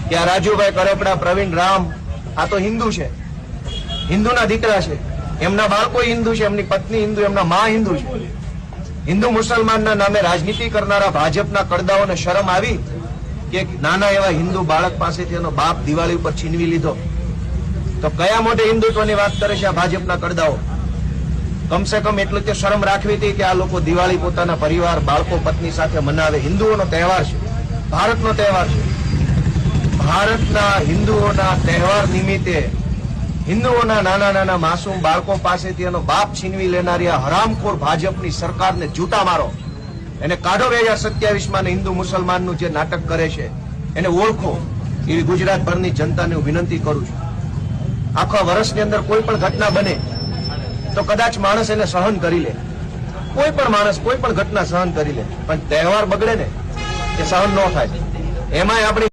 કે આ રાજુભાઈ કરપડા, પ્રવીણ રામ આ તો હિન્દુ છે, હિન્દુના દીકરા છે, એમના બાળકો હિન્દુ છે, એમની પત્ની હિન્દુ, એમના માં હિન્દુ છે. હિન્દુ મુસલમાનના નામે રાજનીતિ કરનારા ભાજપના કડદાઓને શરમ આવી કે નાના એવા હિન્દુ બાળક પાસેથી એનો બાપ દિવાળી ઉપર છીનવી લીધો? તો કયા મોઢે હિન્દુત્વની વાત કરે છે આ ભાજપના કડદાઓ? કમસે કમ એટલું તે શરમ રાખવી હતી કે આ લોકો દિવાળી પોતાના પરિવાર, બાળકો, પત્ની સાથે મનાવે. હિન્દુઓનો તહેવાર છે, ભારતનો તહેવાર છે. ભારતના હિન્દુઓના તહેવાર નિમિત્તે હિન્દુઓના નાના નાના માસૂમ બાળકો પાસેથી એનો બાપ છીનવી લેનારી આ હરામખોર ભાજપની સરકારને જૂતા મારો, એને કાઢો 2027માં. હિન્દુ મુસલમાનનું જે નાટક કરે છે એને ઓળખો, એવી ગુજરાતભરની જનતાને હું વિનંતી કરું છું. આખા વર્ષની અંદર કોઈ પણ ઘટના બને તો કદાચ માણસ એને સહન કરી લે, કોઈ પણ માણસ કોઈ પણ ઘટના સહન કરી લે, પણ તહેવાર બગડે ને એ સહન ન થાય. એમાંય આપણી